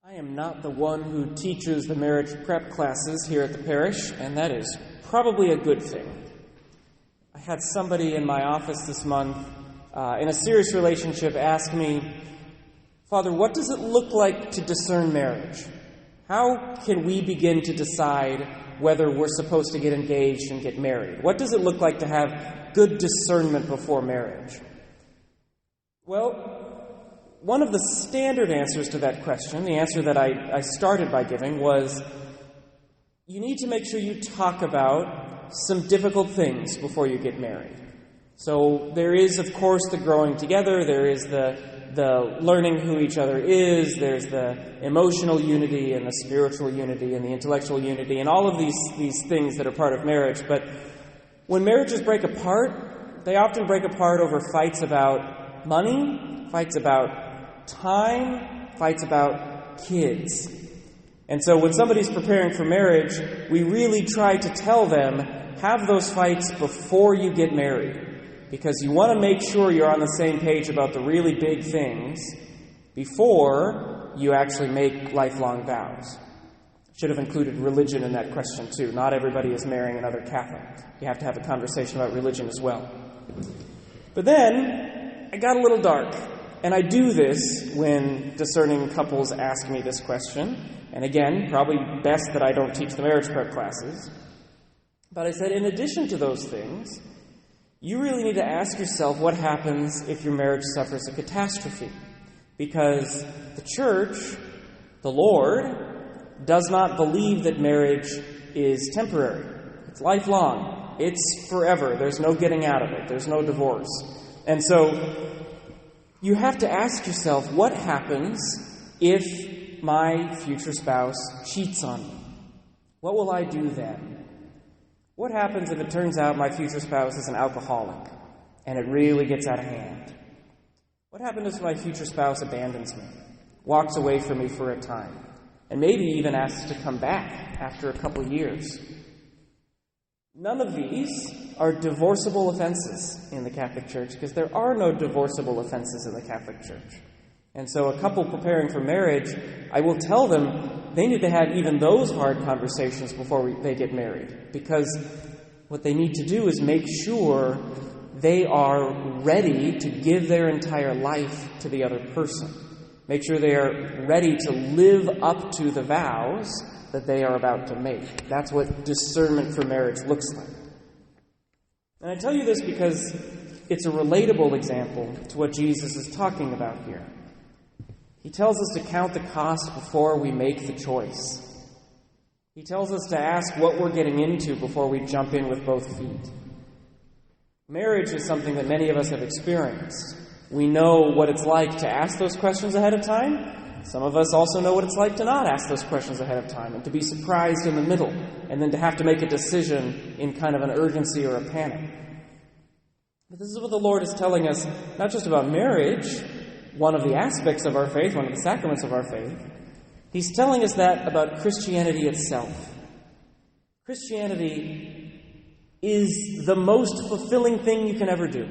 I am not the one who teaches the marriage prep classes here at the parish, and that is probably a good thing. I had somebody in my office this month in a serious relationship ask me, "Father, what does it look like to discern marriage? How can we begin to decide whether we're supposed to get engaged and get married? What does it look like to have good discernment before marriage?" Well, one of the standard answers to that question, the answer that I started by giving, was you need to make sure you talk about some difficult things before you get married. So there is, of course, the growing together, there is the learning who each other is, there's the emotional unity and the spiritual unity and the intellectual unity and all of these things that are part of marriage. But when marriages break apart, they often break apart over fights about money, fights about time, fights about kids. And so when somebody's preparing for marriage, we really try to tell them, have those fights before you get married, because you want to make sure you're on the same page about the really big things before you actually make lifelong vows. Should have included religion in that question too. Not everybody is marrying another Catholic. You have to have a conversation about religion as well. But then I got a little dark. And I do this when discerning couples ask me this question. And again, probably best that I don't teach the marriage prep classes. But I said, in addition to those things, you really need to ask yourself what happens if your marriage suffers a catastrophe. Because the Church, the Lord, does not believe that marriage is temporary. It's lifelong. It's forever. There's no getting out of it. There's no divorce. And so you have to ask yourself, what happens if my future spouse cheats on me? What will I do then? What happens if it turns out my future spouse is an alcoholic and it really gets out of hand? What happens if my future spouse abandons me, walks away from me for a time, and maybe even asks to come back after a couple years? None of these are divorceable offenses in the Catholic Church, because there are no divorceable offenses in the Catholic Church. And so a couple preparing for marriage, I will tell them they need to have even those hard conversations before they get married, because what they need to do is make sure they are ready to give their entire life to the other person. Make sure they are ready to live up to the vows that they are about to make. That's what discernment for marriage looks like. And I tell you this because it's a relatable example to what Jesus is talking about here. He tells us to count the cost before we make the choice. He tells us to ask what we're getting into before we jump in with both feet. Marriage is something that many of us have experienced. We know what it's like to ask those questions ahead of time. Some of us also know what it's like to not ask those questions ahead of time and to be surprised in the middle and then to have to make a decision in kind of an urgency or a panic. But this is what the Lord is telling us, not just about marriage, one of the aspects of our faith, one of the sacraments of our faith. He's telling us that about Christianity itself. Christianity is the most fulfilling thing you can ever do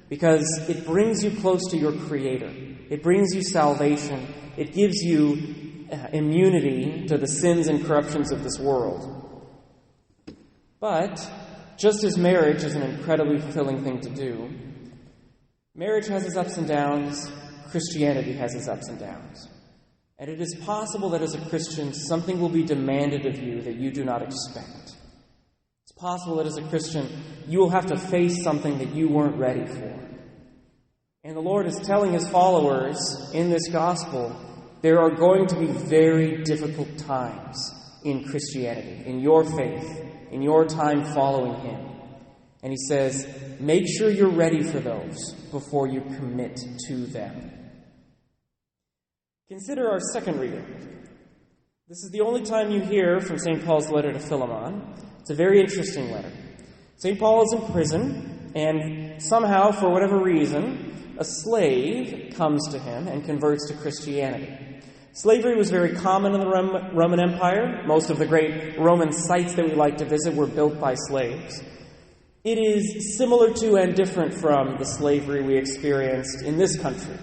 because it brings you close to your Creator. It brings you salvation. It gives you immunity to the sins and corruptions of this world. But just as marriage is an incredibly fulfilling thing to do, marriage has its ups and downs, Christianity has its ups and downs. And it is possible that as a Christian, something will be demanded of you that you do not expect. It's possible that as a Christian, you will have to face something that you weren't ready for. And the Lord is telling His followers in this gospel, there are going to be very difficult times in Christianity, in your faith, in your time following Him. And He says, make sure you're ready for those before you commit to them. Consider our second reading. This is the only time you hear from St. Paul's letter to Philemon. It's a very interesting letter. St. Paul is in prison, and somehow, for whatever reason, a slave comes to him and converts to Christianity. Slavery was very common in the Roman Empire. Most of the great Roman sites that we like to visit were built by slaves. It is similar to and different from the slavery we experienced in this country.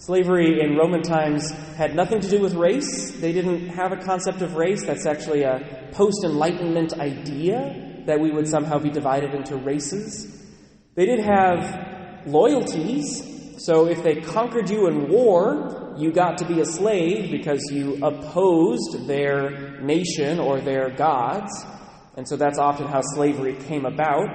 Slavery in Roman times had nothing to do with race. They didn't have a concept of race. That's actually a post-Enlightenment idea that we would somehow be divided into races. They did have loyalties. So if they conquered you in war, you got to be a slave because you opposed their nation or their gods. And so that's often how slavery came about.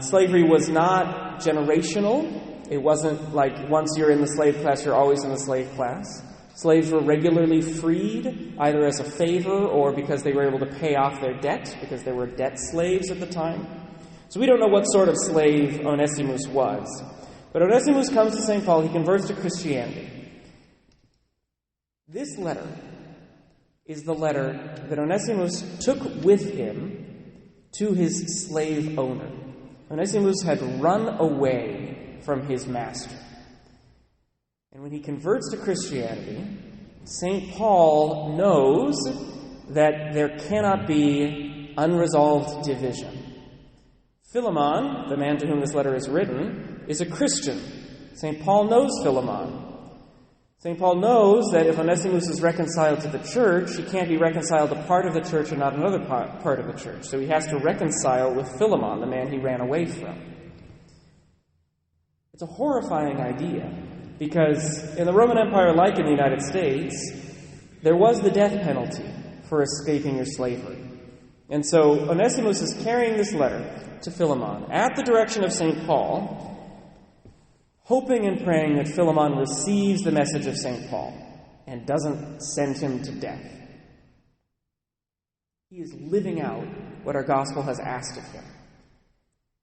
Slavery was not generational. It wasn't like once you're in the slave class, you're always in the slave class. Slaves were regularly freed, either as a favor or because they were able to pay off their debt, because they were debt slaves at the time. So we don't know what sort of slave Onesimus was. But Onesimus comes to St. Paul. He converts to Christianity. This letter is the letter that Onesimus took with him to his slave owner. Onesimus had run away from his master. And when he converts to Christianity, St. Paul knows that there cannot be unresolved division. Philemon, the man to whom this letter is written, is a Christian. St. Paul knows Philemon. St. Paul knows that if Onesimus is reconciled to the church, he can't be reconciled to part of the church and not another part of the church. So he has to reconcile with Philemon, the man he ran away from. It's a horrifying idea, because in the Roman Empire, like in the United States, there was the death penalty for escaping your slavery. And so Onesimus is carrying this letter to Philemon at the direction of St. Paul, hoping and praying that Philemon receives the message of St. Paul and doesn't send him to death. He is living out what our gospel has asked of him.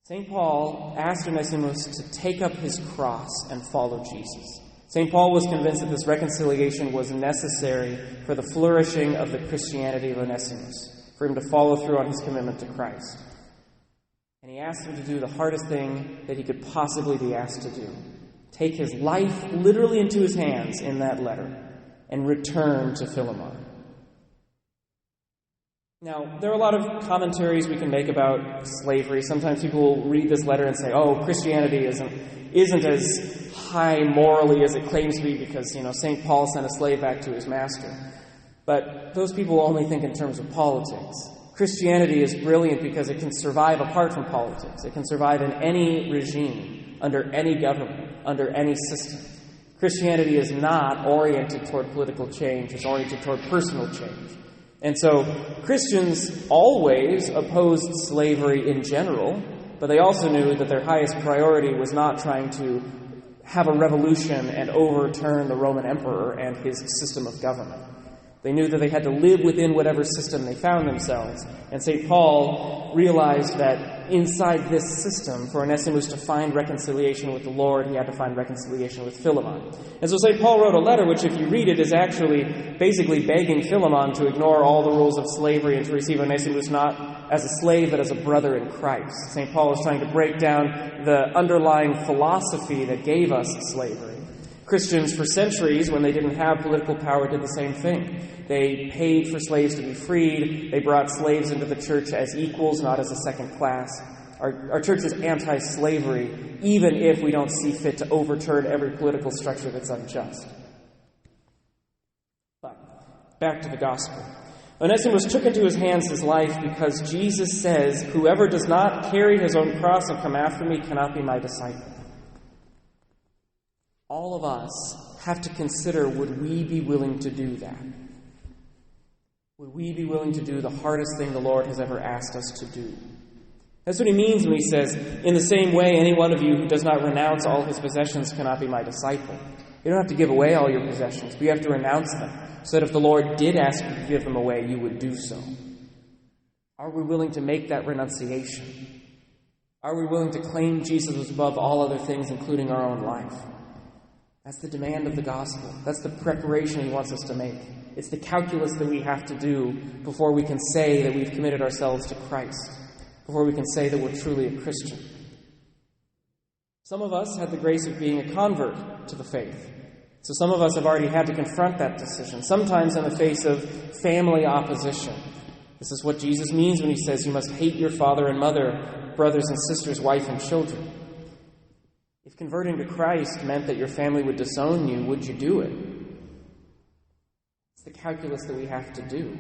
St. Paul asked Onesimus to take up his cross and follow Jesus. St. Paul was convinced that this reconciliation was necessary for the flourishing of the Christianity of Onesimus, for him to follow through on his commitment to Christ. And he asked him to do the hardest thing that he could possibly be asked to do: take his life literally into his hands in that letter and return to Philemon. Now, there are a lot of commentaries we can make about slavery. Sometimes people will read this letter and say, oh, Christianity isn't as high morally as it claims to be because, St. Paul sent a slave back to his master. But those people only think in terms of politics. Christianity is brilliant because it can survive apart from politics. It can survive in any regime, under any government, under any system. Christianity is not oriented toward political change. It's oriented toward personal change. And so Christians always opposed slavery in general, but they also knew that their highest priority was not trying to have a revolution and overturn the Roman emperor and his system of government. They knew that they had to live within whatever system they found themselves. And St. Paul realized that inside this system, for Onesimus to find reconciliation with the Lord, he had to find reconciliation with Philemon. And so St. Paul wrote a letter which, if you read it, is actually basically begging Philemon to ignore all the rules of slavery and to receive Onesimus not as a slave but as a brother in Christ. St. Paul is trying to break down the underlying philosophy that gave us slavery. Christians for centuries, when they didn't have political power, did the same thing. They paid for slaves to be freed. They brought slaves into the church as equals, not as a second class. Our church is anti-slavery, even if we don't see fit to overturn every political structure that's unjust. But back to the gospel. Onesimus took into his hands his life because Jesus says, "Whoever does not carry his own cross and come after me cannot be my disciple." All of us have to consider, would we be willing to do that? Would we be willing to do the hardest thing the Lord has ever asked us to do? That's what he means when he says, in the same way, any one of you who does not renounce all his possessions cannot be my disciple. You don't have to give away all your possessions, but you have to renounce them, so that if the Lord did ask you to give them away, you would do so. Are we willing to make that renunciation? Are we willing to claim Jesus as above all other things, including our own life? That's the demand of the gospel. That's the preparation he wants us to make. It's the calculus that we have to do before we can say that we've committed ourselves to Christ, before we can say that we're truly a Christian. Some of us had the grace of being a convert to the faith. So some of us have already had to confront that decision, sometimes in the face of family opposition. This is what Jesus means when he says you must hate your father and mother, brothers and sisters, wife and children. If converting to Christ meant that your family would disown you, would you do it? It's the calculus that we have to do.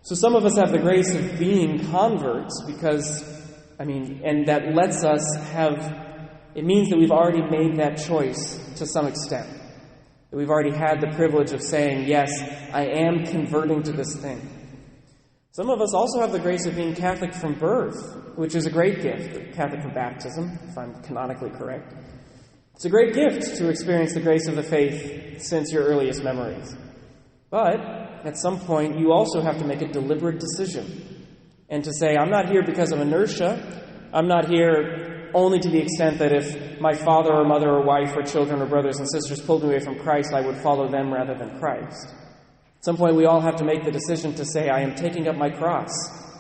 So some of us have the grace of being converts and that lets us it means that we've already made that choice to some extent. That we've already had the privilege of saying, yes, I am converting to this thing. Some of us also have the grace of being Catholic from birth, which is a great gift. Catholic from baptism, if I'm canonically correct. It's a great gift to experience the grace of the faith since your earliest memories. But at some point, you also have to make a deliberate decision and to say, I'm not here because of inertia. I'm not here only to the extent that if my father or mother or wife or children or brothers and sisters pulled me away from Christ, I would follow them rather than Christ. At some point, we all have to make the decision to say, I am taking up my cross.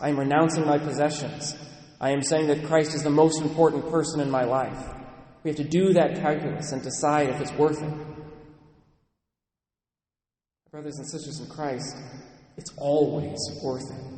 I am renouncing my possessions. I am saying that Christ is the most important person in my life. We have to do that calculus and decide if it's worth it. Brothers and sisters in Christ, it's always worth it.